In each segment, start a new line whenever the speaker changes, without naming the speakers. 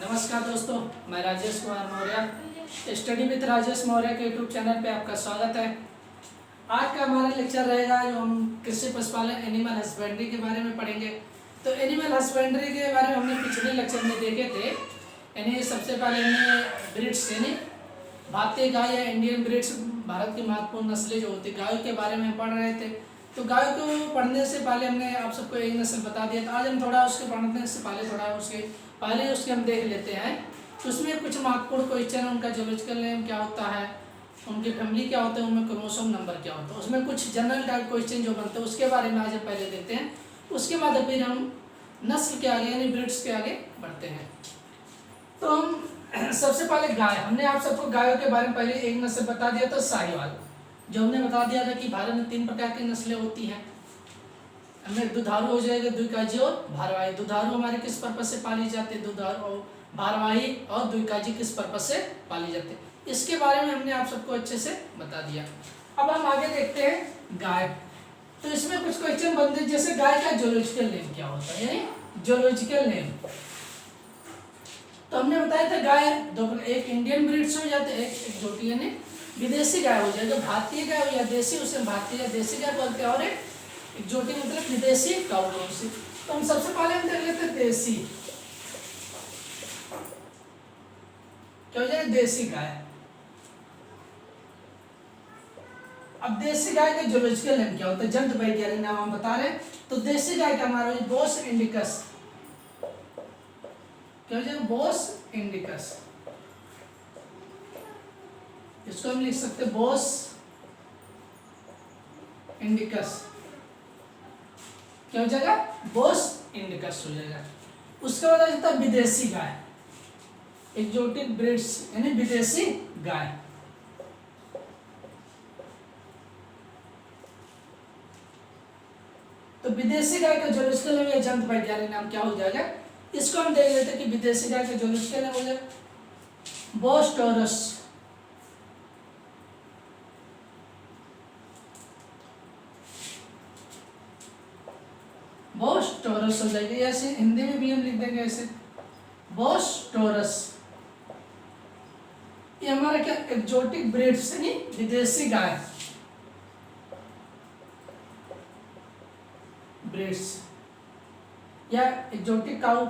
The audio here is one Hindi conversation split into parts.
नमस्कार दोस्तों, मैं राजेश कुमार मौर्य स्टडी विद राजेश मौर्य के यूट्यूब चैनल पे आपका स्वागत है। आज का हमारा लेक्चर रहेगा जो हम कृषि पशुपालन एनिमल हस्बेंड्री के बारे में पढ़ेंगे। तो एनिमल हस्बेंड्री के बारे में हमने पिछले लेक्चर में देखे थे। यानी सबसे पहले हमने ब्रीड्स यानी भारतीय गाय या इंडियन ब्रीड्स, भारत की महत्वपूर्ण नस्लें जो होती गायों के बारे में पढ़ रहे थे। तो गाय को पढ़ने से पहले हमने आप सबको एक नस्ल बता दिया था। आज हम थोड़ा उसके पढ़ने से पहले उसके हम देख लेते हैं। तो उसमें कुछ महत्वपूर्ण क्वेश्चन, उनका जोलॉजिकल नेम क्या होता है, उनकी फैमिली क्या होता है, उनमें क्रोमोसोम नंबर क्या होता है, उसमें कुछ जनरल टाइप क्वेश्चन जो बनते हैं उसके बारे में आज हम पहले देखते हैं। उसके बाद फिर हम नस्ल के आगे यानी ब्रीड्स के आगे बढ़ते हैं। तो हम सबसे पहले गाय, हमने आप सबको गायों के बारे में पहले एक नस्ल बता दिया था, साहिवाल, जो हमने बता दिया था कि भारत में 3 प्रकार की नस्लें होती हैं। हमें दुधारू हो जाएगा, द्विकाजी और भारवाही। दुधारू हमारे किस पर्पज से पाली जाती है, दुधारू और भारवाही और द्विकाजी किस पर्पज से पाली जाती है, इसके बारे में हमने आप सबको अच्छे से बता दिया। अब हम आगे देखते हैं गाय। तो इसमें कुछ क्वेश्चन बनते हैं, जैसे गाय का जोलॉजिकल नेम क्या होता है, यानी जोलॉजिकल नेम। तो हमने बताया था गाय दो, एक इंडियन ब्रीड्स हो जाते हैं, एक एक्सोटिक यानी विदेशी गाय हो जाएगा। भारतीय गाय हो या देशी, उसे भारतीय या देशी गाय बोलते हैं, और एक्सोटिक मतलब विदेशी काऊ। तो हम सबसे पहले हम देख लेते हैं देशी, क्या हो जाएगा, देशी गाय। अब देशी गाय का जोलॉजिकल नेम क्या होता है, जंतु वैज्ञानिक नाम हम बता रहे हैं। तो देशी गाय का हमारा बोस इंडिकस, क्या हो जाएगा, बोस इंडिकस। इसको हम लिख सकते हैं बोस इंडिकस, क्या हो जाएगा, बोस इंडिकस हो जाएगा। उसके बाद आ जाता है विदेशी गाय, एक्सोटिक ब्रीड्स यानी विदेशी गाय। तो विदेशी गाय का जोलॉजिकल नेम या जंतु वैज्ञानिक नाम क्या हो जाएगा, इसको हम देख लेते हैं कि विदेशी गाय का जोलॉजिकल नेम हो जाएगा बोस टॉरस। बोस टॉरस हो जाएगी, ऐसे हिंदी में भी हम लिख देंगे ऐसे बोस टॉरस। ये हमारा क्या, एक्सोटिक ब्रीड्स यानी विदेशी गाय, ब्रीड्स या एक्सोटिक काऊ।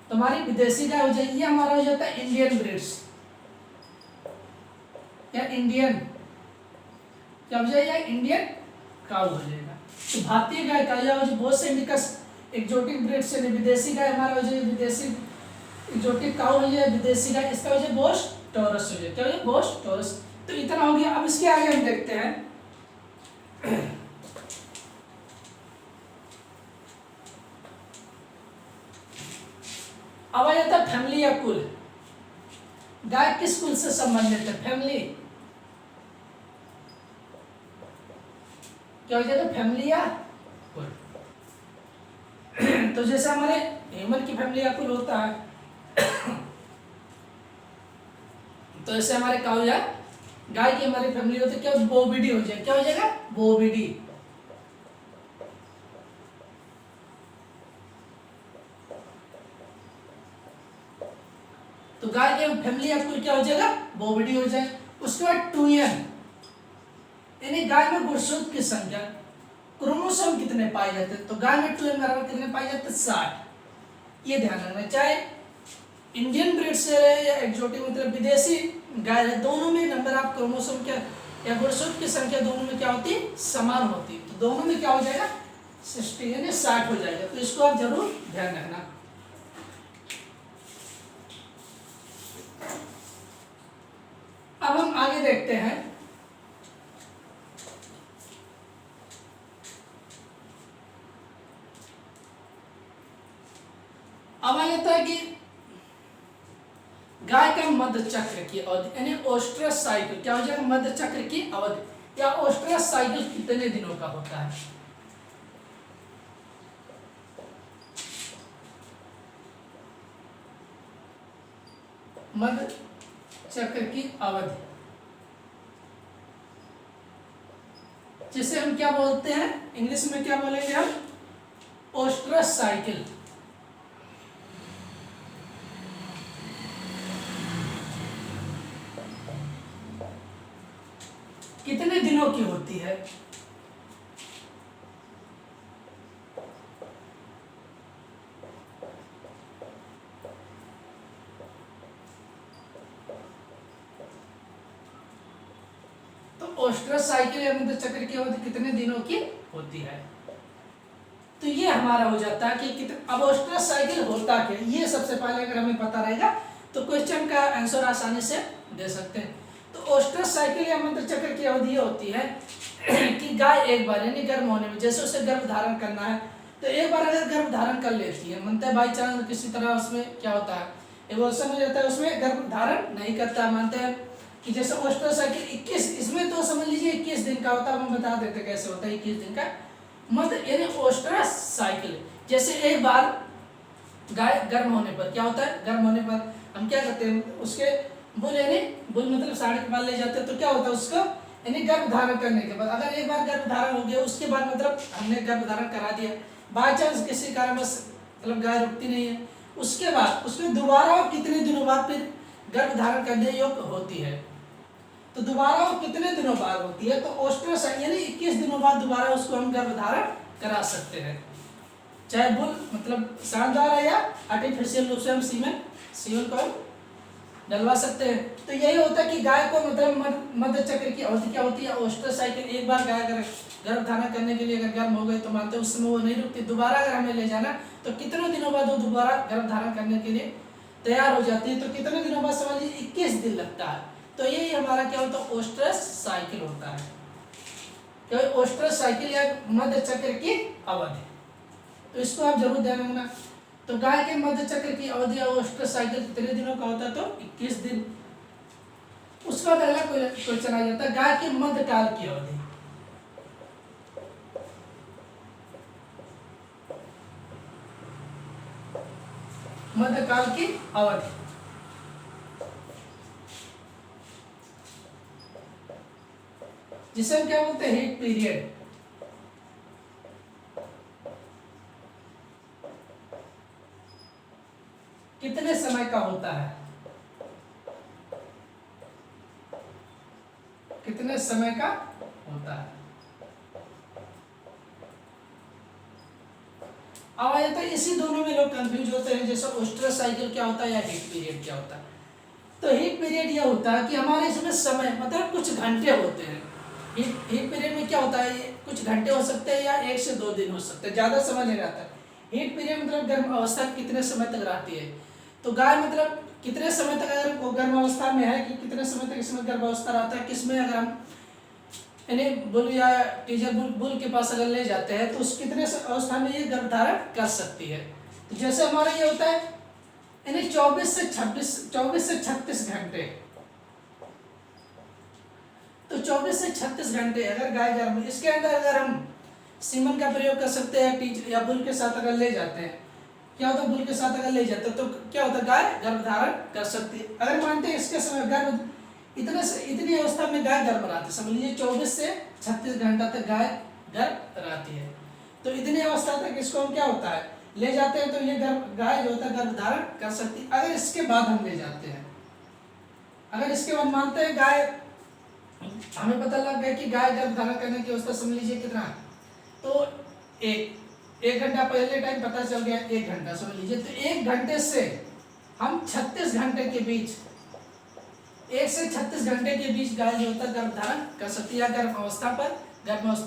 तो हमारी विदेशी गाय हो जाएगी। ये हमारा हो जाता है इंडियन ब्रीड्स या इंडियन, क्या हो जाएगा, इंडियन काऊ हो जाएगा। तो भारतीय गाय का यह जो बोस इंडिकस एक्सोटिक ब्रीड्स यानी विदेशी गाय हमारा हो जाएगी, विदेशी एक्सोटिक काऊ हो जाएगा, विदेशी गाय, इसका हो जाएगा बोस टॉरस हो जाएगा, क्या हो जाएगा, बोस टॉरस। तो इतना हो गया। अब इसके आगे हम देखते हैं अब आ जाता है फैमिली या कुल। गाय किस कुल से संबंधित है, फैमिली, क्या हो जाएगा, फैमिली या कुल। तो जैसे हमारे ह्यूमन की फैमिली या कुल होता है, तो ऐसे हमारे काऊ या गाय की हमारी फैमिली होती है, क्या बोविडी हो जाएगा, क्या हो जाएगा, बोविडी। तो गाय के फैमिली या कुल क्या हो जाएगा, बोविडी हो जाए। उसके बाद टूयन यानी गाय में गुणसूत्र की संख्या, क्रोमोसोम कितने पाए जाते हैं। तो गाय में टूयन बराबर कितने पाए जाते हैं, 60। ये ध्यान रखना, चाहे इंडियन ब्रीड से या एक्सोटिक मतलब विदेशी गाय है, दोनों में नंबर ऑफ क्रोमोसोम क्या या गुणसूत्र की संख्या दोनों में क्या होती है, समान होती है। तो दोनों में क्या हो जाएगा, 60 यानी 60 हो जाएगा। तो इसको आप जरूर ध्यान रखना। अब हम आगे देखते हैं अब आ जाता है कि गाय का मध्य चक्र की अवधि यानी ओस्ट्रस साइकिल, क्या हो जाएगा, मध्य चक्र की अवधि या ओस्ट्रस साइकिल कितने दिनों का होता है। मध्य चक्र की अवधि जिसे हम क्या बोलते हैं, इंग्लिश में क्या बोलेंगे हम, ओस्ट्रस साइकिल। होती है। तो ओस्ट्रस साइकिल या मृत चक्र की अवधि कितने दिनों की होती है? तो ये हमारा हो जाता है कि कितने। अब ओस्ट्रस साइकिल होता क्या, ये सबसे पहले अगर हमें पता रहेगा तो क्वेश्चन का आंसर आसानी से दे सकते हैं। तो ओस्ट्रस साइकिल या मंत्र चक्र की अवधि होती है कि गाय एक बार यानी गर्भ होने में, जैसे उसे गर्भ धारण करना है तो एक बार अगर गर्भ धारण कर लेती है, मानते हैं बाई चांस किसी तरह उसमें क्या होता है, एवोल्यूशन हो जाता है, उसमें गर्भ धारण नहीं करता, मानते हैं कि जैसे ओस्ट्रस साइकिल 21, इसमें तो समझ लीजिए 21 दिन का होता है। हम बता देते कैसे होता है 21 दिन का मध्य यानी ओस्ट्रस साइकिल। जैसे एक बार गाय गर्म होने पर क्या होता है, गर्म होने पर हम क्या करते हैं, उसके बुल यानी बुल मतलब साढ़े के पास ले जाते हैं, तो क्या होता है उसको यानी गर्भ धारण करने के बाद, अगर एक बार गर्भ धारण हो गया उसके बाद मतलब हमने गर्भ धारण करा दिया, बाई चांस किसी कारण बस मतलब गाय रुकती नहीं है, उसके बाद उसमें दोबारा कितने दिनों बाद फिर गर्भ धारण करने योग्य होती है। तो दोबारा वो कितने दिनों बाद होती है, तो ओस्ट्रस यानी 21 दिनों बाद दोबारा उसको हम गर्भ धारण करा सकते हैं, चाहे बुल मतलब शानदार है या आर्टिफिशियल रूप से हम सीमेन को डलवा सकते हैं। तो यही होता है कि गाय को मतलब मध्य चक्र की अवधि क्या होती है, ओस्ट्रस साइकिल। एक बार गाय अगर गर्भ धारण करने के लिए अगर गर्म हो गए तो मानते हैं उस समय वो नहीं रुकती, दोबारा अगर हमें ले जाना तो कितने दिनों बाद वो दोबारा गर्भ धारण करने के लिए तैयार हो जाती है। तो कितने दिनों बाद समझ लीजिए 21 दिन लगता है। तो यही हमारा क्या होता है, ओस्ट्रस साइकिल होता है, क्योंकि ओस्ट्रस साइकिल या मध्य चक्र की अवधि। तो इसको आप जरूर ध्यान रखना। तो गाय के मध्य चक्र की अवधि या ओस्ट्रस साइकिल कितने दिनों का होता है, तो 21 दिन। उसके बाद अगला क्वेश्चन आ जाता है, गाय के मध्यकाल की अवधि। मध्यकाल की अवधि जिसे हम क्या बोलते हैं, हीट पीरियड। कितने समय का होता है, कितने समय का होता है। अब आ जाता है, इसी दोनों में लोग कंफ्यूज होते हैं, जैसे ओस्ट्रस साइकिल क्या होता है या हीट पीरियड क्या होता है। तो हीट पीरियड यह होता है कि हमारे इसमें समय मतलब कुछ घंटे होते हैं। हीट पीरियड में क्या होता है, कुछ घंटे हो सकते हैं या 1 से 2 दिन हो सकते हैं, ज़्यादा समय नहीं रहता। हीट पीरियड मतलब गर्म अवस्था कितने समय तक रहती है। तो गाय मतलब कितने समय तक अगर वो गर्म अवस्था में है कि कितने समय तक इसमें गर्भ अवस्था रहता है, किसमें अगर हम यानी बुल या टीजर बुल के पास अगर ले जाते हैं तो उस कितने अवस्था में ये गर्भ धारण कर सकती है। तो जैसे हमारा ये होता है यानी 24 से 36 घंटे। तो 24 से 36 घंटे अगर गाय गर्भ, इसके अंदर अगर हम सीमन का प्रयोग कर सकते हैं टीज या बुल के साथ अगर ले जाते हैं, क्या होता है बुल के साथ अगर ले जाते हैं तो क्या होता है, गाय गर्भ धारण कर सकती है। अगर मानते हैं इसके समय गर्भ इतनी अवस्था में गाय गर्भ रहती है, समझ लीजिए 24 से 36 घंटा तक गाय गर्भ रहती है। तो इतनी अवस्था तक इसको हम क्या होता है ले जाते हैं, तो ये गाय जो होता है गर्भ धारण कर सकती है। अगर इसके बाद हम ले जाते हैं, अगर इसके बाद मानते हैं गाय, हमें पता लग गया कि गाय गर्भ धारण करने की अवस्था समझ लीजिए कितना, तो एक घंटा पहले टाइम पता चल गया, 1 घंटा समझ लीजिए। तो 1 घंटे से हम 36 घंटे के बीच, 1 से 36 घंटे के बीच गाय जो होता है गर्भ धारण कर सकती है, गर्भ अवस्था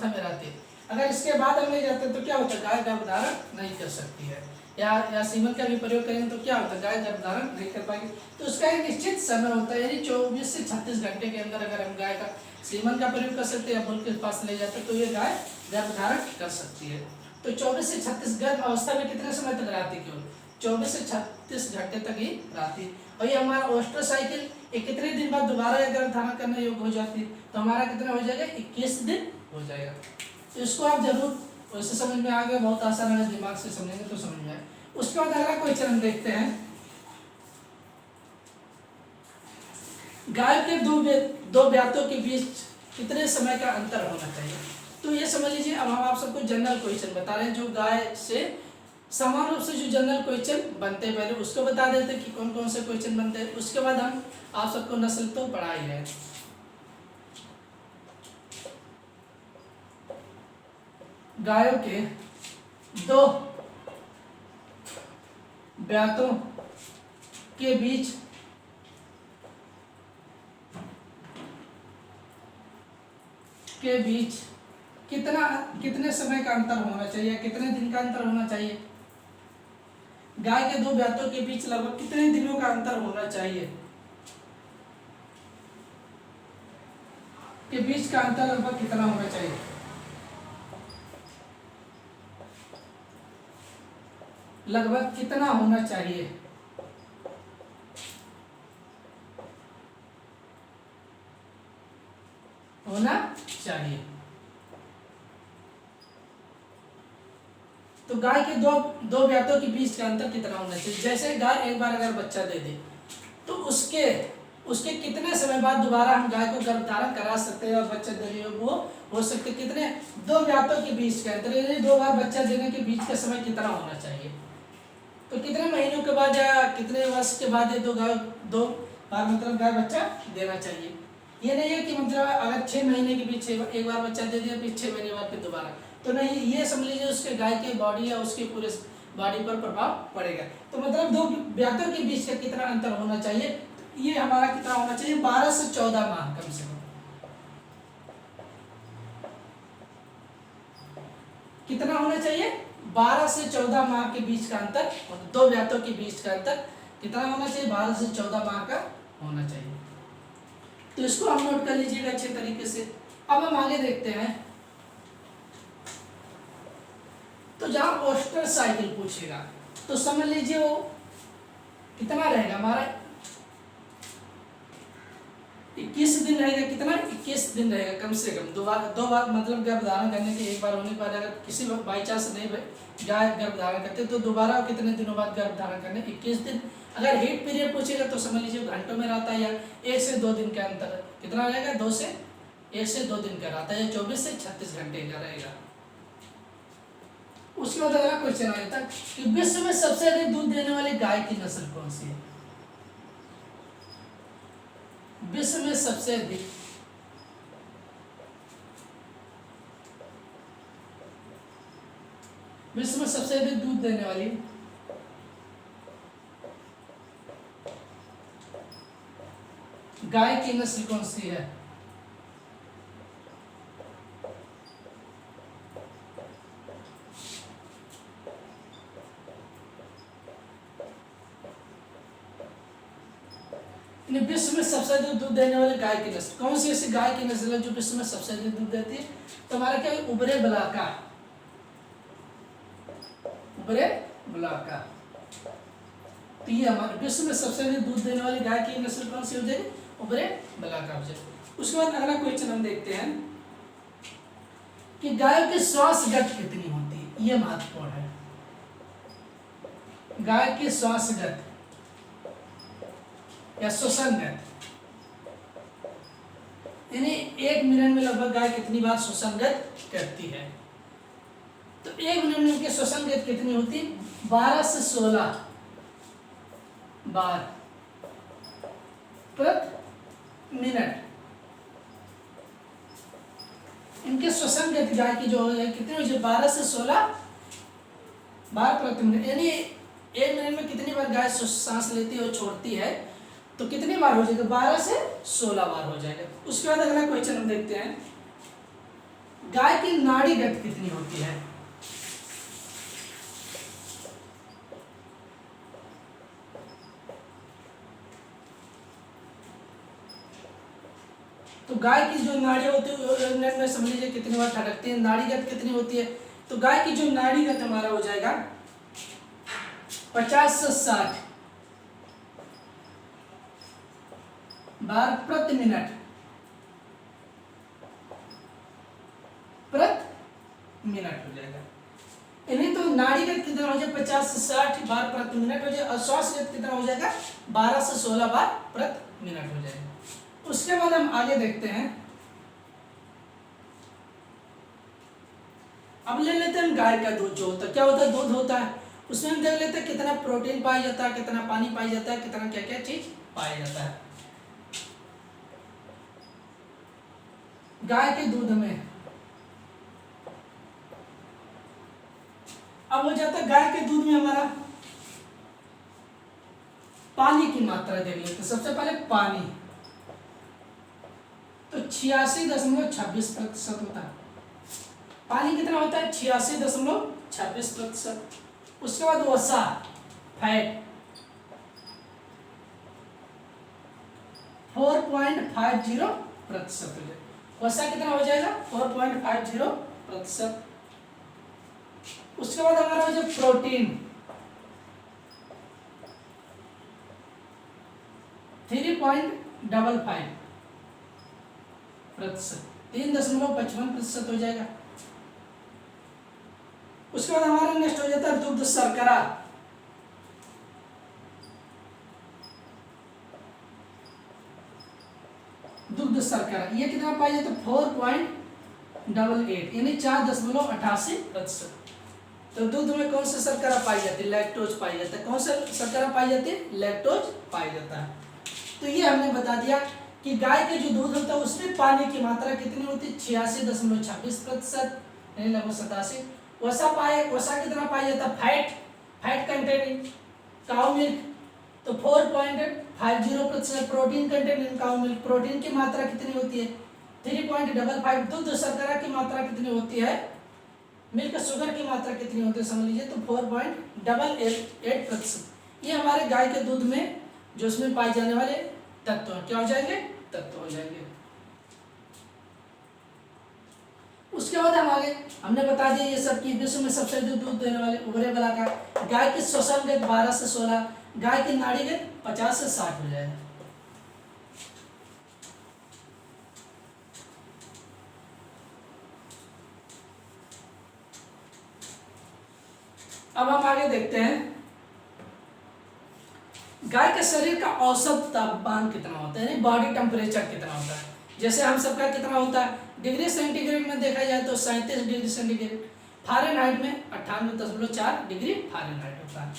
में रहती है। अगर इसके बाद हम ले जाते हैं तो क्या होता है, गाय गर्भ धारण नहीं कर सकती है, या सीमन का भी प्रयोग करेंगे तो क्या होता है, गाय गर्भ धारण नहीं कर पाएगी। तो उसका एक निश्चित समय होता है, यानी 24 से 36 घंटे के अंदर अगर हम गाय का सीमन का प्रयोग कर सकते हैं या बुल के पास ले जाते हैं तो ये गाय गर्भ धारण कर सकती है। तो 24 से 36 गर्भ अवस्था में कितने समय तक रहती है, केवल 24 से 36 घंटे तक ही रहती है। और ये हमारा ओस्ट्रस साइकिल ये कितने दिन बाद दोबारा गर्भ धारण करने योग्य हो जाती है, तो हमारा कितना हो जाएगा, 21 दिन हो जाएगा। तो इसको आप जरूर वैसे समझ में आ गया, बहुत आसान है, दिमाग से समझेंगे तो समझ में आए। उसके बाद अगला क्वेश्चन हम देखते हैं, गाय के दो ब्यातों के बीच कितने समय का अंतर होना चाहिए। तो ये समझ लीजिए, अब हम आप सबको जनरल क्वेश्चन बता रहे हैं, जो गाय से समान रूप से जो जनरल क्वेश्चन बनते हैं, पहले उसको बता देते हैं कि कौन कौन से क्वेश्चन बनते हैं। उसके बाद हम आप सबको नस्ल तो पढ़ा ही है। गायों के दो ब्यातों के बीच कितने समय का अंतर होना चाहिए, कितने दिन का अंतर होना चाहिए। गाय के दो ब्यातों के बीच लगभग कितने दिनों का अंतर होना चाहिए, के बीच का अंतर लगभग कितना होना चाहिए। लगभग कितना होना चाहिए, होना चाहिए। तो गाय के दो ब्यातों के बीच का अंतर कितना होना चाहिए। जैसे गाय एक बार अगर बच्चा दे दे तो उसके कितने समय बाद दोबारा हम गाय को गर्भधारण करा सकते हैं और बच्चा देने वो हो सकते, कितने दो ब्यातों के बीच का अंतर, यानी दो बार बच्चा देने के बीच का समय कितना होना चाहिए। तो कितने महीनों के बाद या कितने वर्ष के बाद ये दो बार मतलब गाय बच्चा देना चाहिए। ये नहीं है कि मतलब अगर 6 महीने के बीच एक बार बच्चा दे दिया फिर 6 महीने बाद फिर दोबारा, तो नहीं, ये समझ लीजिए उसके गाय के बॉडी या उसके पूरे बॉडी पर प्रभाव पड़ेगा। तो मतलब दो ब्यातों के बीच का कितना अंतर होना चाहिए, तो ये हमारा कितना होना चाहिए, 12 से 14 माह कम से कम। कितना होना चाहिए, 12 से 14 माह के बीच का अंतर, दो ब्यातों के बीच का अंतर कितना होना चाहिए, 12 से 14 माह का होना चाहिए। तो इसको हम नोट कर लीजिएगा अच्छे तरीके से। अब हम आगे देखते हैं, तो जहां पोस्टर साइकिल पूछेगा तो समझ लीजिए वो कितना रहेगा हमारा, 21 दिन रहेगा। कितना, 21 दिन रहेगा कम से कम। दो बार मतलब गर्भधारण करने के एक बार होने पर अगर किसी बाई चांस नहीं गाय गर्भधारण करते तो दोबारा कितने दिनों बाद गर्भधारण करने, 21 दिन। अगर हीट पीरियड पूछेगा तो समझ लीजिए घंटों में रहता है, या 1 से 2 दिन का अंतर कितना रहेगा, 1 से 2 दिन का रहता है, या 24 से 36 घंटे का रहेगा। उसके बाद अगला क्वेश्चन आ जाता है कि विश्व में सबसे अधिक दूध देने वाली गाय की नस्ल कौन सी है। विश्व में सबसे अधिक दूध देने वाली गाय की नस्ल कौन सी है। विश्व में सबसे अधिक दूध देने वाली गाय की नस्ल कौन सी ऐसी गाय की नस्ल है जो विश्व में सबसे अधिक दूध देती है। तो हमारा क्या है, उबरे ब्लाका। तो ये हमारे विश्व में सबसे अधिक दूध देने वाली गाय की नस्ल कौन सी हो जाएगी, उबरे ब्लाका हो जाएगी। उसके बाद अगला क्वेश्चन हम देखते हैं कि गाय की श्वास गति कितनी होती है, ये महत्वपूर्ण है। गाय की श्वास गति या श्वसन गति, यानी 1 मिनट में लगभग गाय कितनी बार श्वसन गति करती है। तो 1 मिनट में उनकी श्वसन गति कितनी होती है, 12 से 16 बार प्रति मिनट। इनके श्वसन गति गाय की जो है कितनी हो जाए, 12 से 16 बार प्रति मिनट, यानी 1 मिनट में कितनी बार गाय सांस लेती है और छोड़ती है, तो कितनी बार हो जाएगा, 12 से 16 बार हो जाएगा। उसके बाद अगला क्वेश्चन हम देखते हैं, गाय की नाड़ी गति कितनी होती है। तो गाय की जो नाड़ी होती है मिनट में समझ लीजिए कितनी बार धड़कती है, नाड़ी गति कितनी होती है। तो गाय की जो नाड़ी गति हमारा हो जाएगा 50 से 60 बार प्रति मिनट हो जाएगा। इन्हीं तो नाड़ीगत कितना हो जाए, 50 से 60 बार प्रति मिनट हो जाए, और श्वासगत कितना हो जाएगा, 12 से 16 बार प्रति मिनट हो जाएगा। उसके बाद हम आगे देखते हैं, अब ले लेते हैं गाय का दूध। जो होता है क्या होता है, दूध होता है, उसमें हम देख लेते हैं कितना प्रोटीन पाया जाता है, कितना पानी पाया जाता है, कितना क्या क्या चीज पाया जाता है। गाय के दूध में अब हो जाता है गाय के दूध में हमारा पानी की मात्रा देख लेते हैं। सबसे पहले पानी, तो 86.26% होता है। पानी कितना होता है? 86.26%। उसके बाद वसा, फैट 4.50% हो जाएगा। वसा कितना हो जाएगा? 4.50%। उसके बाद हमारा हो जाए प्रोटीन, 3.55%, 3.55% हो जाएगा। उसके बाद हमारा नेक्स्ट हो जाता है दुग्ध शर्करा, दुग्ध शर्करा ये कितना पाया जाता है? 4.88 यानी 4.88%। तो दूध में कौन सा शर्करा पाई जाती है? लैक्टोज पाई जाता है। कौन सा शर्करा पाई जाती है? लैक्टोज पाई जाता है। तो ये हमने बता दिया कि गाय के जो दूध होता है उसमें पानी की मात्रा कितनी होती है? 86.26% यानी लगभग 87। वसा कितना पाया जाता है? फैट कंटेनिंग काउ मिल्क, तो 4.50%। Protein containing cow milk, protein की मात्रा कितनी होती है? 3.55। दूध शर्करा की मात्रा कितनी होती है? मिल्क शुगर की मात्रा कितनी होती है समझ लीजिए, तो 4.88%। ये हमारे गाय के दूध में जो उसमें पाए जाने वाले तत्व क्या हो जाएंगे? तत्व हो जाएंगे। उसके बाद हम आगे हमने बता दिया ये सब कि विश्व में सबसे अधिक दूध देने वाले उभरे वाला का गाय के श्वसन वेग 12 से 16, गाय की नाड़ी वेग 50 से 60 हो जाएगा। अब हम आगे देखते हैं गाय के शरीर का औसत तापमान कितना होता है, यानी बॉडी टेम्परेचर कितना होता है। जैसे हम सबका कितना होता है डिग्री सेंटीग्रेड में देखा जाए तो 37 डिग्री सेंटीग्रेड, फारेनहाइट में 98.4 डिग्री फारेनहाइट होता है।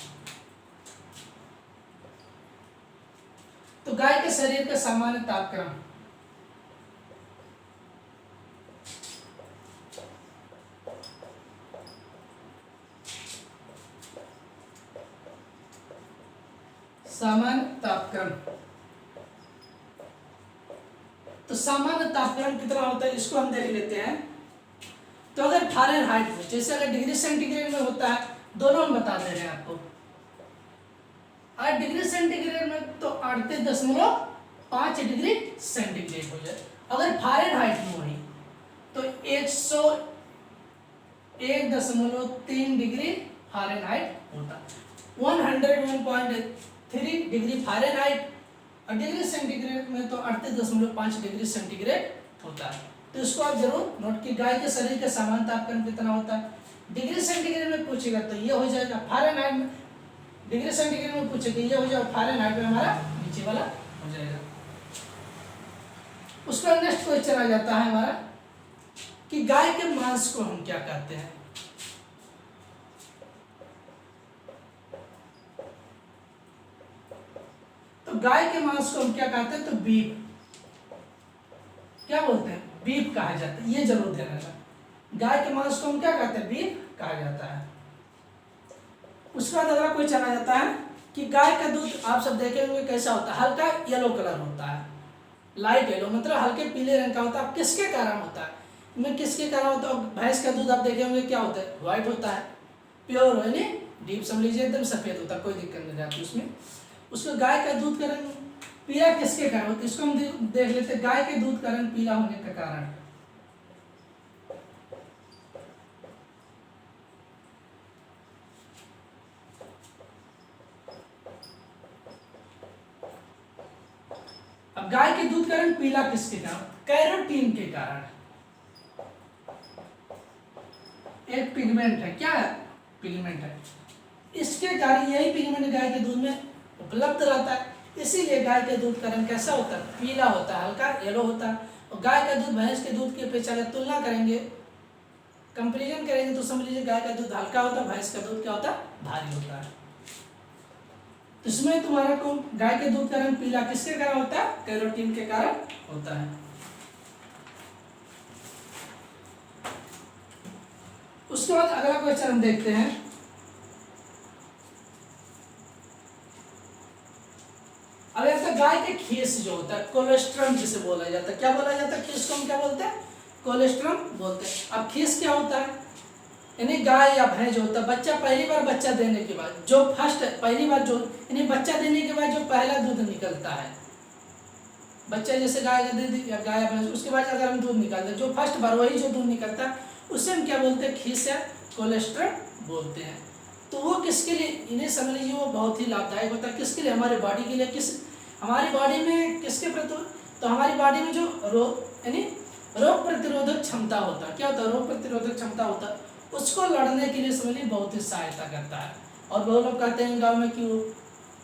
तो गाय के शरीर का सामान्य तापक्रम तो सामान्य तापक्रम कितना होता है इसको हम देख लेते हैं। तो अगर फारेनहाइट में, जैसे अगर डिग्री सेंटीग्रेड में होता है, दोनों हम बता दे रहे हैं आपको। डिग्री सेंटीग्रेड में तो 38.5 डिग्री सेंटीग्रेड हो जाए। अगर फारेनहाइट में हुई तो 101.3 डिग्री फारेनहाइट होता, 101.3 डिग्री फारेनहाइट। और डिग्री सेंटीग्रेड में तो 38.5 डिग्री सेंटीग्रेड होता है। तो इसको आप जरूर नोट की गाय के शरीर का सामान्य तापक्रम कितना होता है। डिग्री सेंटीग्रेड में पूछेगा तो ये हो जाएगा, फारेनहाइट में डिग्री सेंटीग्रेड में पूछेगा ये हो जाएगा, फारेनहाइट में हमारा नीचे वाला हो जाएगा। उसका नेक्स्ट क्वेश्चन आ जाता है हमारा कि गाय के मांस को हम क्या कहते हैं। तो गाय के मांस को हम क्या कहते हैं? तो बीफ, क्या बोलते हैं? बीफ कहा जाता है। ये जरूर ध्यान रखना, गाय के मांस को हम क्या कहते हैं? बीफ कहा जाता है। उसके बाद अगला कोई चला जाता है कि गाय का दूध आप सब देखे होंगे कैसा होता है, हल्का येलो कलर होता है, लाइट येलो मतलब हल्के पीले रंग का होता है। किसके कारण होता है? किसके कारण होता है? भैंस का दूध आप देखे होंगे क्या होता है? व्हाइट होता है, प्योर है नहीं, डीप समझ लीजिए एकदम सफेद होता है, कोई दिक्कत नहीं आती उसमें। उसको गाय का दूध का रंग पीला किसके कारण होता है? इसको हम देख लेते हैं गाय के दूध का रंग पीला होने का कारण। अब गाय के दूध का रंग पीला किसके कारण? कैरोटीन के कारण। एक पिगमेंट है, क्या है? पिगमेंट है, इसके कारण यही पिगमेंट गाय के दूध में उपलब्ध रहता है, इसीलिए गाय के दूध का रंग कैसा होता है? पीला होता है, हल्का येलो होता है। और गाय का दूध भैंस के दूध की अपेक्षा अगर तुलना करेंगे, कंपेरिजन करेंगे तो समझ लीजिए गाय का दूध हल्का होता है, भैंस का दूध क्या होता है? भारी होता है। तो इसमें तुम्हारा को गाय के दूध का रंग पीला किसके कारण होता है? कैरोटीन के कारण होता है। उसके बाद अगला क्वेश्चन हम देखते हैं गाय के खीस जो होता है, कोलेस्ट्रम जिसे बोला जाता है, क्या बोला जाता है खीस को, हम क्या बोलते हैं, कोलेस्ट्रम बोलते हैं। अब खीस क्या होता है, यानी गाय या भैंस जो होता है, बच्चा पहली बार बच्चा देने के बाद जो फर्स्ट पहली बार जो यानी बच्चा देने के बाद जो पहला दूध निकलता है, बच्चा जैसे गाय का दे या गाय या भैंस, उसके बाद अगर हम दूध निकालते हैं जो फर्स्ट बार वही जो दूध निकलता है उसे हम क्या बोलते हैं, खीस या कोलेस्ट्रम बोलते हैं। तो वो किसके लिए, इन्हें समझ लीजिए वो बहुत ही लाभदायक होता है, किसके लिए, हमारे बॉडी के लिए। किस हमारी बॉडी में किसके प्रति, तो हमारी बॉडी में जो रोग यानी रोग प्रतिरोधक क्षमता होता है, क्या होता है, रोग प्रतिरोधक क्षमता होता है, उसको लड़ने के लिए समझिए बहुत ही सहायता करता है। और बहुत लोग कहते हैं गाँव में कि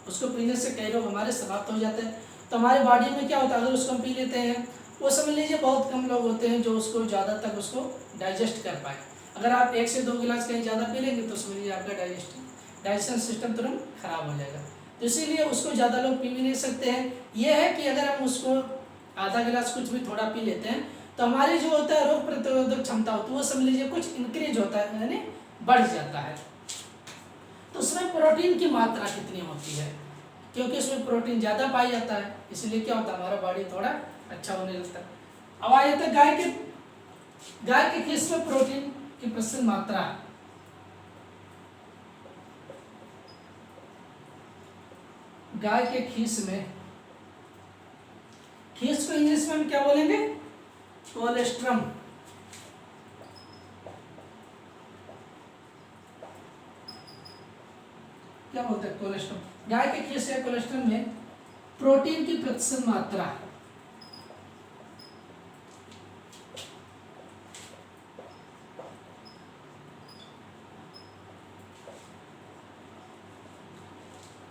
उसको पीने से कई रोग हमारे समाप्त हो जाते हैं। तो हमारे बॉडी में क्या होता है, अगर उसको हम पी लेते हैं, वो समझ लीजिए बहुत कम लोग होते हैं जो उसको ज़्यादा तक उसको डाइजेस्ट कर पाए। अगर आप 1 से 2 गिलास कहीं ज़्यादा पी लेंगे तो समझ लीजिए आपका डाइजेशन सिस्टम तुरंत खराब हो जाएगा। तो इसीलिए उसको ज़्यादा लोग पी भी नहीं सकते हैं। ये है कि अगर हम उसको आधा गिलास कुछ भी थोड़ा पी लेते हैं तो हमारी जो होता है रोग प्रतिरोधक क्षमता होती है वो समझ लीजिए कुछ इंक्रीज होता है, यानी बढ़ जाता है। तो उसमें प्रोटीन की मात्रा कितनी होती है, क्योंकि उसमें प्रोटीन ज़्यादा पाया जाता है, इसलिए क्या होता है, हमारा बॉडी थोड़ा अच्छा होने लगता है। अब आ जाता है गाय के खीस में प्रोटीन की प्रतिशत मात्रा। गाय के खीस को इंग्लिश में हम क्या बोलेंगे, कोलेस्ट्रम। क्या बोलते हैं, कोलेस्ट्रम। गाय के खीस या कोलेस्ट्रम में प्रोटीन की प्रतिशत मात्रा।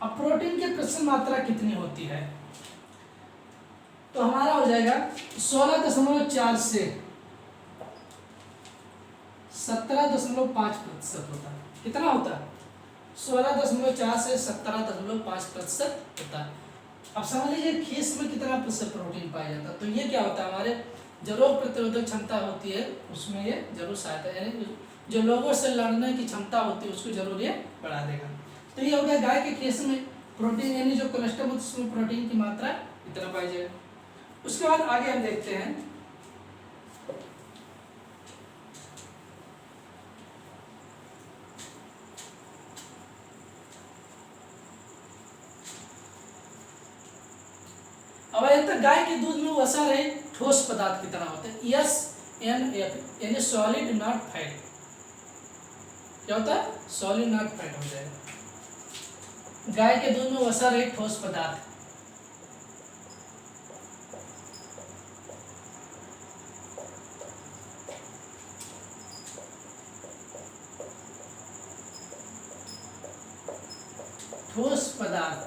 अब प्रोटीन की प्रतिशत मात्रा कितनी होती है, तो हमारा हो जाएगा 16.4 से 17.5% होता है। कितना होता है, 16.4 से 17.5% होता है। अब समझ लीजिए खीस में कितना प्रतिशत प्रोटीन पाया जाता है, तो ये क्या होता है, हमारे जो रोग प्रतिरोधक क्षमता होती है उसमें ये जरूर सहायता, यानी जो लोगों से लड़ने की क्षमता होती है उसको जरूर ये बढ़ा देगा। तो ये हो गया गाय के खीस में प्रोटीन, यानी जो कोलेस्ट्रॉल होता है उसमें प्रोटीन की मात्रा इतना पाई जाएगा। उसके बाद आगे हम देखते हैं अब तो गाय के दूध में वसा रहे ठोस पदार्थ कितना होता है, SNF यानी सॉलिड नॉट फैट। क्या होता है, सॉलिड नॉट फैट हो जाएगा। गाय के दूध में वसा रहे ठोस पदार्थ, ठोस पदार्थ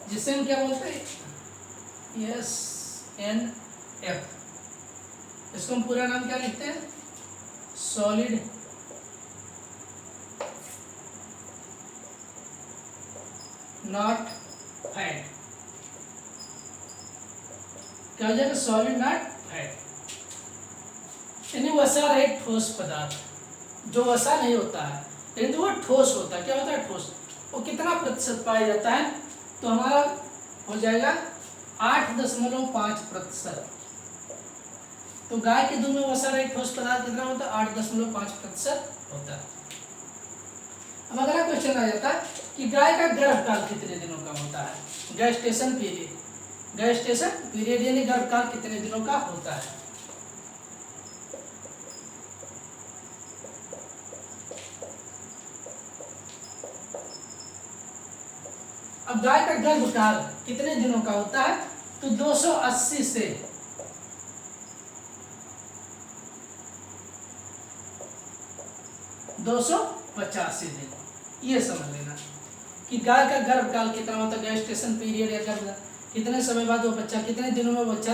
जिसे हम क्या बोलते हैं, SNF। इसको हम पूरा नाम क्या लिखते हैं, सॉलिड नॉट फैट। क्या हो जाएगा, सॉलिड नॉट फैट, यानी वसा रहित ठोस पदार्थ। जो वसा नहीं होता है लेकिन वो ठोस होता है। क्या होता है, ठोस। वो कितना प्रतिशत पाया जाता है, तो हमारा हो जाएगा 8.5%। तो गाय के दूध में वसा रहित ठोस पदार्थ कितना होता है, 8.5% होता है। अब अगला क्वेश्चन आ जाता है कि गाय का गर्भकाल कितने दिनों का होता है, गेस्टेशन पीरियड यानी गर्भकाल कितने दिनों का होता है। अब गाय का गर्भकाल कितने दिनों का होता है, तो 280 से 285 दिन। ये समझ लेना कि गाय का गर्भकाल कितना होता है, गेस्टेशन पीरियड या गर्भ कितने समय बाद वो बच्चा, कितने दिनों में बच्चा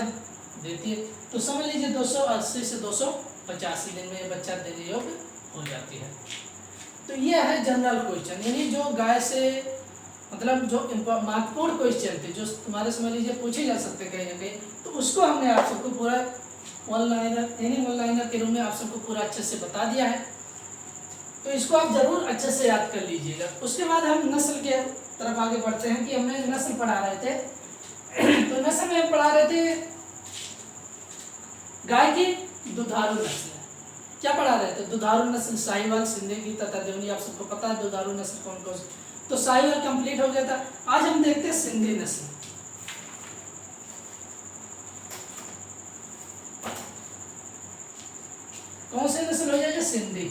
देती है। तो समझ लीजिए 280 से 285 दिन में ये बच्चा देने योग्य हो जाती है। तो ये है जनरल क्वेश्चन, यानी जो गाय से मतलब जो महत्वपूर्ण क्वेश्चन थे जो तुम्हारे समझ लीजिए पूछे जा सकते कहीं ना कहीं, तो उसको हमने आप सबको पूरा वन लाइनर के रूप में आप सबको पूरा अच्छे से बता दिया है। तो इसको आप जरूर अच्छे से याद कर लीजिएगा। उसके बाद हम नस्ल के तरफ आगे बढ़ते हैं कि हमने नस्ल पढ़ा रहे थे। तो नस्ल में हम पढ़ा रहे थे गाय की दुधारू नस्ल। क्या पढ़ा रहे थे? दुधारू नस्ल साहिवाल, सिंधी तथा देवनी। आप सबको पता है दुधारू नस्ल कौन कौन सी। तो साहिवाल कंप्लीट हो गया था। आज हम देखते हैं सिंधी नस्ल। कौन सी नस्ल हो जाएगी? सिंधी।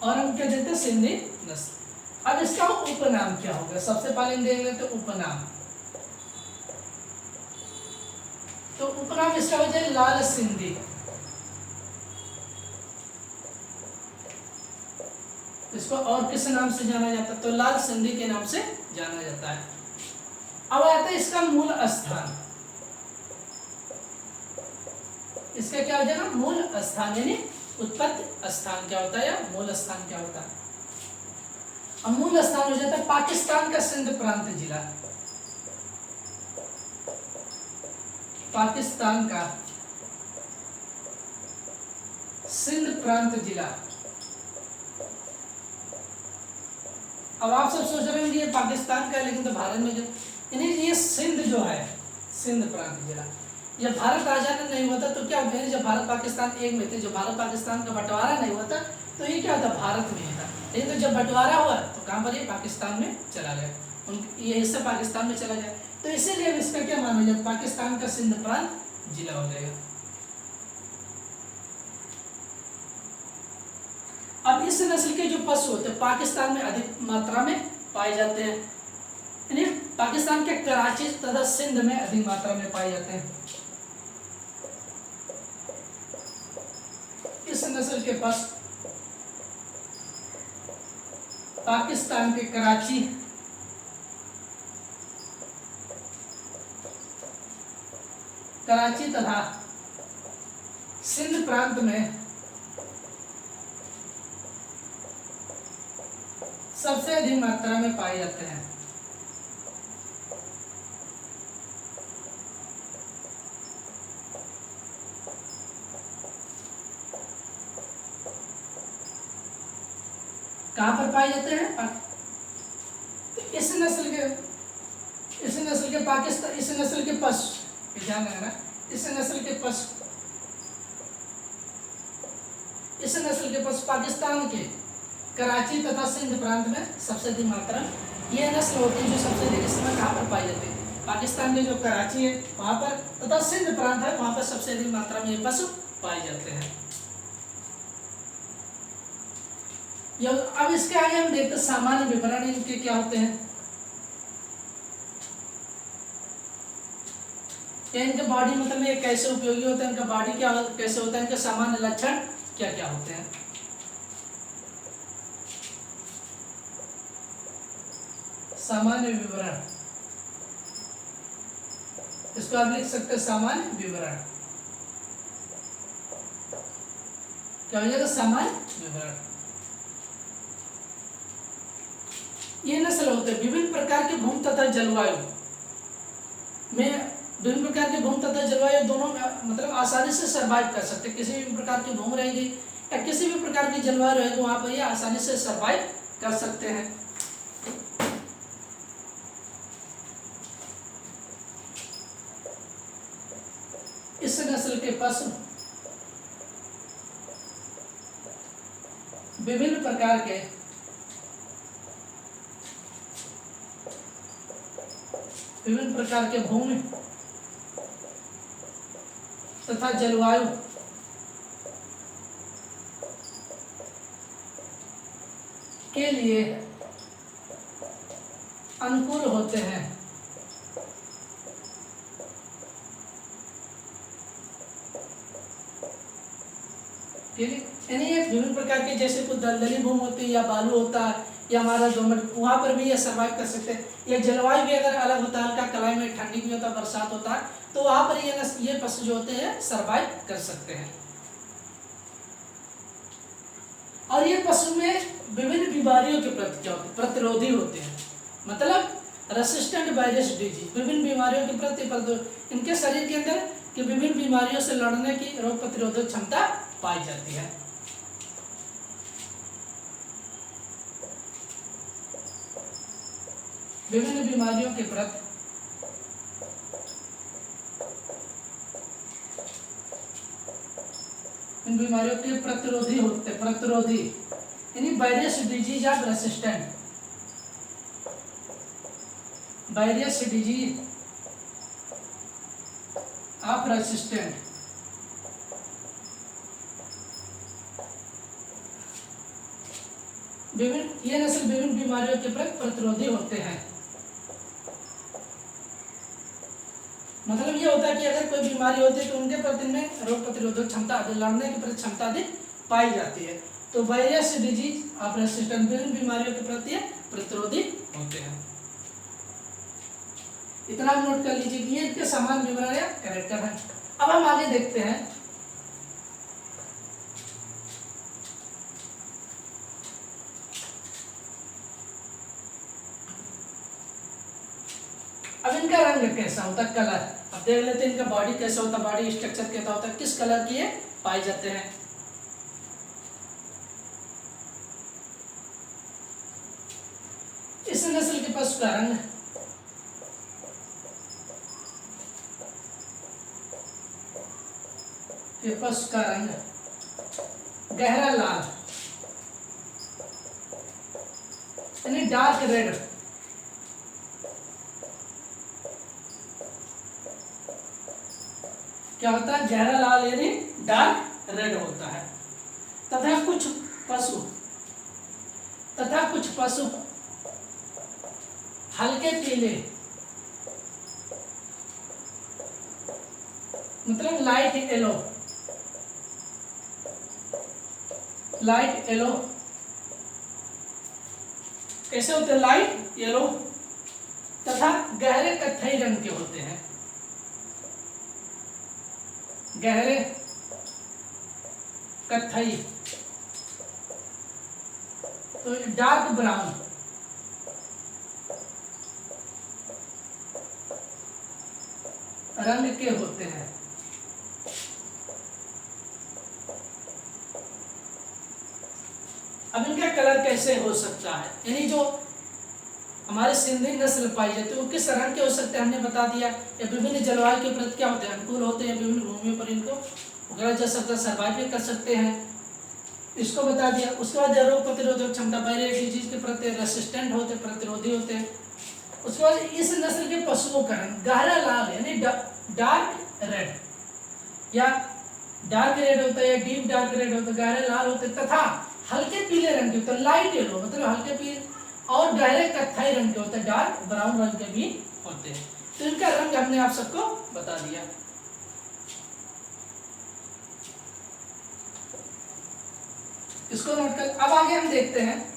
और हम क्या देते हैं? सिंधी नस्ल। अब इसका उपनाम क्या होगा? सबसे पहले हम देख लेते हैं उपनाम। तो उपनाम इसका हो जाए लाल सिंधी। इसको और किस नाम से जाना जाता है? तो लाल सिंधी के नाम से जाना जाता है। अब आता है इसका मूल स्थान। इसका क्या हो जाएगा? मूल स्थान, यानी उत्पत्ति स्थान क्या होता है या मूल स्थान क्या होता है? अब मूल स्थान हो जाता है पाकिस्तान का सिंध प्रांत जिला। पाकिस्तान का सिंध प्रांत जिला। अब आप सब सोच रहे हैं कि ये पाकिस्तान का है, लेकिन तो भारत में जो यानी ये सिंध जो है, सिंध प्रांत जिला, जब भारत आजाद नहीं हुआ था तो क्या होता है? जब भारत पाकिस्तान एक में थे, जब भारत पाकिस्तान का बंटवारा नहीं हुआ था तो ये क्या होता? भारत में ही था। लेकिन तो जब बंटवारा हुआ तो कहाँ पर? ये पाकिस्तान में चला गया। ये हिस्सा पाकिस्तान में चला गया, तो इसीलिए इसका क्या माना जाता? पाकिस्तान का सिंध प्रांत जिला हो जाएगा। अब इस नस्ल के जो पशु होते हैं पाकिस्तान में अधिक मात्रा में पाए जाते हैं, यानी पाकिस्तान के कराची तथा सिंध में अधिक मात्रा में पाए जाते हैं। इस नस्ल के पशु पाकिस्तान के कराची तथा सिंध प्रांत में सबसे अधिक मात्रा में पाए जाते हैं। कहां पर पाए जाते हैं? इस नस्ल के पाकिस्तान, इस नस्ल के पशु, ध्यान रखना, इस नस्ल के पशु पाकिस्तान के कराची तथा सिंध प्रांत में सबसे अधिक मात्रा, ये नस्ल होती है जो सबसे अधिक इस समय कहाँ पर पाई जाती है? पाकिस्तान के जो कराची है वहां पर तथा सिंध प्रांत है वहां पर सबसे अधिक मात्रा में ये पशु पाए जाते हैं। अब इसके आगे हम देखते हैं सामान्य विवरण इनके क्या होते हैं, या इनके बॉडी मतलब ये कैसे उपयोगी होते हैं, इनका बॉडी क्या कैसे होता है, इनके सामान्य लक्षण क्या क्या होते हैं। सामान्य विवरण, इसको आप लिख सकते हैं सामान्य विवरण। क्या हो जाएगा? सामान्य विवरण। ये नस्ल होते हैं विभिन्न प्रकार के भूमि तथा जलवायु में, विभिन्न प्रकार के भूमि तथा जलवायु दोनों में मतलब आसानी से सर्वाइव कर सकते हैं। किसी भी प्रकार की भूमि रहेगी या किसी भी प्रकार की जलवायु रहेगी वहां पर ये आसानी से सर्वाइव कर सकते हैं। इस नस्ल के पशु विभिन्न प्रकार के भूमि तथा जलवायु के लिए अनुकूल होते हैं। यानी विभिन्न प्रकार के, जैसे कुछ दलदली भूमि होती है या बालू होता है या हमारा दोमट, वहां पर भी ये सर्वाइव कर सकते हैं। या जलवायु भी अगर अलग होता है, हल्का क्लाइमेट, ठंडी भी होता है, बरसात होता है, तो वहां पर ये पशु जो होते हैं सर्वाइव कर सकते हैं। और ये पशु में विभिन्न बीमारियों के प्रति क्या होते हैं? प्रतिरोधी होते हैं, मतलब रेसिस्टेंट वायरस डिजीज, विभिन्न बीमारियों के प्रति इनके शरीर के अंदर कि विभिन्न बीमारियों से लड़ने की रोग प्रतिरोधक क्षमता पाई जाती है। विभिन्न बीमारियों के प्रति इन बीमारियों के प्रतिरोधी होते, प्रतिरोधी यानी virus disease of resistant, virus disease of resistant, विभिन्न ये नस्ल विभिन्न बीमारियों के प्रति प्रतिरोधी होते हैं। मतलब ये होता है कि अगर कोई बीमारी होती है तो उनके प्रति में रोग प्रतिरोधक क्षमता अधिक, लड़ने की प्रति क्षमता अधिक पाई जाती है। तो वायरस डिजीज ऑफ रेसिस्टेंट विभिन्न बीमारियों के प्रति प्रतिरोधी होते हैं। इतना नोट कर लीजिए कि ये इनके समान विवरण या कैरेक्टर है। अब हम आगे देखते हैं। अब इनका रंग कैसा होता है, कलर। अब देख लेते हैं इनका बॉडी कैसा होता है, बॉडी स्ट्रक्चर कैसा होता है, किस कलर की ये पाए जाते हैं। इस नस्ल के पशु का रंग गहरा लाल यानी डार्क रेड, क्या होता है, गहरा लाल यानी डार्क रेड होता है। तथा कुछ पशु हल्के पीले मतलब लाइट येलो कैसे होते हैं, लाइट येलो तथा गहरे कत्थई रंग के होते हैं, गहरे कत्थई तो डार्क ब्राउन रंग के होते हैं। अब इनका कलर कैसे हो सकता है, यानी जो हमारे सिंधी नस्ल पाई जाती है वो किस रंग के हो सकते हैं, हमने बता दिया। या विभिन्न जलवायु के प्रति क्या होते हैं, अनुकूल होते हैं, विभिन्न भूमियों पर इनको उगाया जा सकता है, सर्वाइव भी कर सकते हैं, इसको बता दिया। उसके बाद रोग प्रतिरोधक क्षमता, वायरस डिजीज के प्रति रेसिस्टेंट होते, प्रतिरोधी होते हैं। उसके बाद इस नस्ल के पशुओं का रंग गहरा लाल यानी डार्क रेड या डार्क रेड होता है या डीप डार्क रेड होता है, गहरे लाल होते तथा हल्के पीले रंग के होते हैं, लाइट येलो मतलब हल्के पीले, और गहरे कत्थई रंग के होते हैं, डार्क ब्राउन रंग के भी होते हैं। तो इनका रंग हमने आप सबको बता दिया। इसको नोट कर अब आगे हम देखते हैं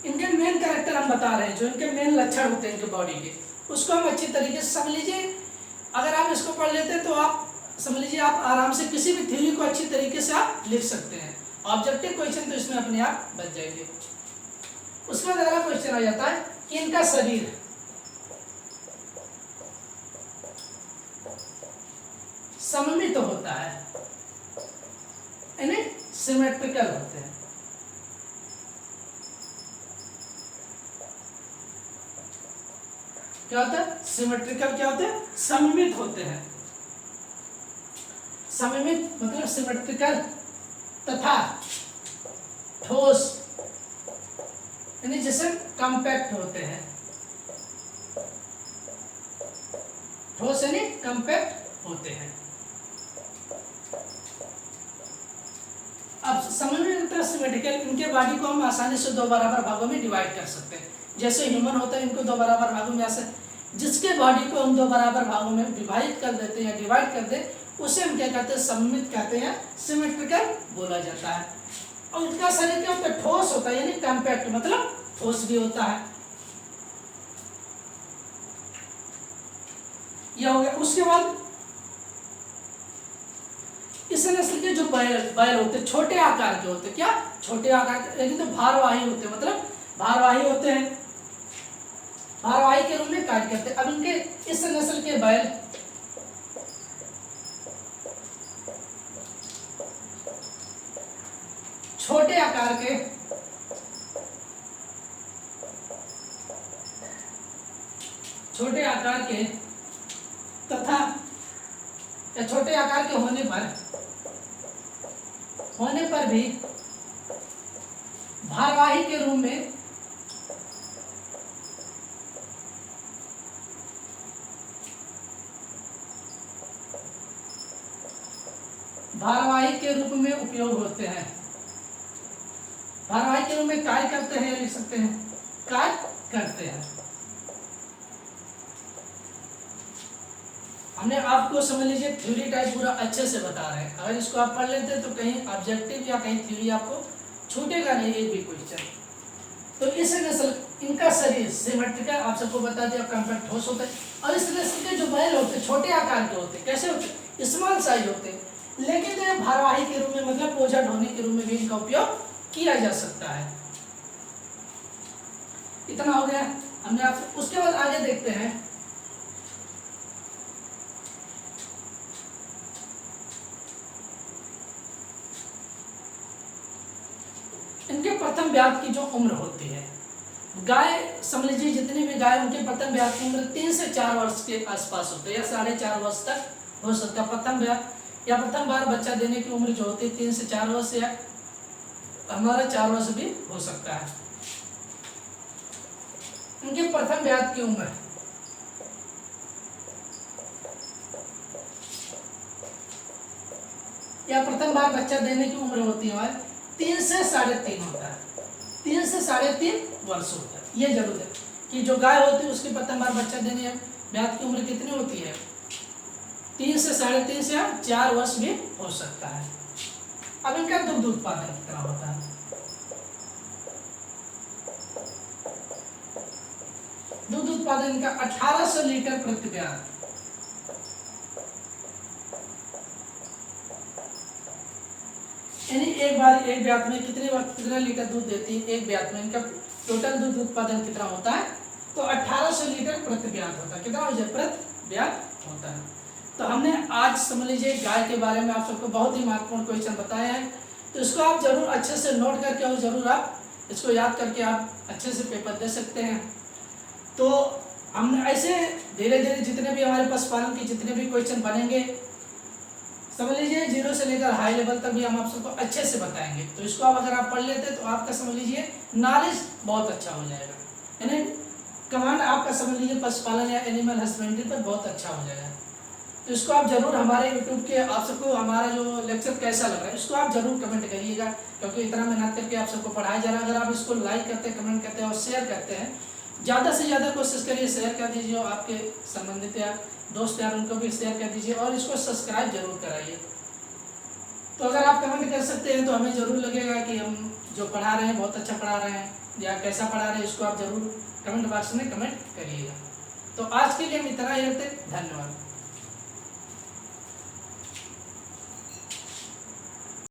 इनके मेन कैरेक्टर हम बता रहे हैं, जो इनके मेन लक्षण होते हैं इनके बॉडी के, उसको हम अच्छी तरीके से समझ लीजिए। अगर आप इसको पढ़ लेते हैं तो आप समझ लीजिए आप आराम से किसी भी थ्योरी को अच्छी तरीके से आप लिख सकते हैं। ऑब्जेक्टिव क्वेश्चन तो इसमें अपने आप बच जाएंगे। उसके बाद अगला क्वेश्चन आ जाता है कि इनका शरीर सममित होता है यानी सिमेट्रिकल होते हैं। क्या होता है, सिमेट्रिकल क्या होते हैं, सममित होते हैं। सममित मतलब सिमेट्रिकल तथा ठोस यानी जैसे कॉम्पैक्ट होते हैं, ठोस यानी कॉम्पैक्ट होते हैं। अब सममित सिमेट्रिकल इनके बॉडी को हम आसानी से दो बराबर भागों में डिवाइड कर सकते हैं। जैसे ह्यूमन होता है, इनको दो बराबर भागों में ऐसे जिसके बॉडी को हम दो बराबर भागों में विभाजित कर देते हैं या डिवाइड कर दे, उसे हम क्या कहते हैं, सममित कहते हैं, सिमेट्रिकल बोला जाता है। और उनका शरीर क्या होता है, ठोस होता है यानी कॉम्पैक्ट मतलब ठोस भी होता है। यह हो गया। उसके बाद इस नस्ल के जो बैल होते हैं छोटे आकार के होते हैं, क्या छोटे आकार के, लेकिन तो भारवाही होते हैं, मतलब भारवाही होते हैं, भारवाही के रूप में कार्य करते हैं। अब इनके इस नस्ल के बैल छोटे आकार के तथा या छोटे आकार के होने पर भी भारवाही के रूप में उपयोग होते हैं। भारवाही के रूप में कार्य करते हैं, लिख सकते हैं कार्य करते हैं। हमने आपको समझ लीजिए थ्योरी टाइप पूरा अच्छे से बता रहे हैं। अगर इसको आप पढ़ लेते हैं तो कहीं ऑब्जेक्टिव या कहीं थ्योरी आपको छूटेगा नहीं एक भी क्वेश्चन। तो इस नस्ल इनका शरीर सिमेट्रिकल, आप सबको बता दिया, कॉम्पैक्ट ठोस होता है। और इस नस्ल के जो बैल होते हैं छोटे आकार के होते हैं। कैसे होते हैं? स्मॉल साइज होते हैं, लेकिन जो भारवाही के रूप में मतलब बोझा ढोने के रूप में भी इनका उपयोग किया जा सकता है। इतना हो गया हमने आप। उसके बाद आगे देखते हैं इनके प्रथम ब्यात की जो उम्र होती है। गाय समझ लीजिए जितनी भी गाय उनके प्रथम ब्यात की उम्र 3 से 4 वर्ष के आसपास होती है या 4.5 वर्ष तक हो सकता है। प्रथम ब्यात या प्रथम बार बच्चा देने की उम्र जो होती है 3 से 4 वर्ष या हमारा 4 वर्ष भी हो सकता है। उनके प्रथम ब्यात की उम्र या प्रथम बार बच्चा देने की उम्र होती है हमारे 3 से 3.5 होता है। 3 से 3.5 वर्ष होता है। ये जरूर है कि जो गाय होती है उसकी प्रथम बार बच्चा देने ब्यात की उम्र कितनी होती है? 3 से 3.5 या 4 वर्ष भी हो सकता है। अब इनका दुग्ध उत्पादन कितना होता है? दुग्ध उत्पादन इनका 1800 लीटर प्रति ब्यात। यानी एक बार एक ब्यात में कितना लीटर दूध देती है? एक ब्यात में इनका टोटल दूध उत्पादन कितना होता है? तो 1800 लीटर प्रति ब्यात होता है। कितना हो जाए? प्रति ब्यात होता है। तो हमने आज समझ लीजिए गाय के बारे में आप सबको बहुत ही महत्वपूर्ण क्वेश्चन बताया है। तो इसको आप जरूर अच्छे से नोट करके और जरूर आप इसको याद करके आप अच्छे से पेपर दे सकते हैं। तो हम ऐसे धीरे धीरे जितने भी हमारे पशुपालन के जितने भी क्वेश्चन बनेंगे समझ लीजिए 0 से लेकर हाई लेवल तक भी हम आप सबको अच्छे से बताएंगे। तो इसको आप अगर आप पढ़ लेते हैं तो आपका समझ लीजिए नॉलेज बहुत अच्छा हो जाएगा। यानी कमांड आपका समझ लीजिए पशुपालन या एनिमल हस्बेंड्री पर बहुत अच्छा हो जाएगा। तो इसको आप जरूर हमारे यूट्यूब के आप सबको हमारा जो लेक्चर कैसा लग रहा है इसको आप जरूर कमेंट करिएगा, क्योंकि इतना मेहनत करके आप सबको पढ़ाया जा रहा है। अगर आप इसको लाइक करते हैं, कमेंट करते हैं और शेयर करते हैं, ज़्यादा से ज़्यादा कोशिश करिए शेयर कर दीजिए और आपके संबंधित या दोस्त यार उनको भी शेयर कर दीजिए और इसको सब्सक्राइब जरूर कराइए। तो अगर आप कमेंट कर सकते हैं तो हमें ज़रूर लगेगा कि हम जो पढ़ा रहे हैं बहुत अच्छा पढ़ा रहे हैं या कैसा पढ़ा रहे हैं, इसको आप ज़रूर कमेंट बॉक्स में कमेंट करिएगा। तो आज के लिए हम इतना ही रखते हैं। धन्यवाद।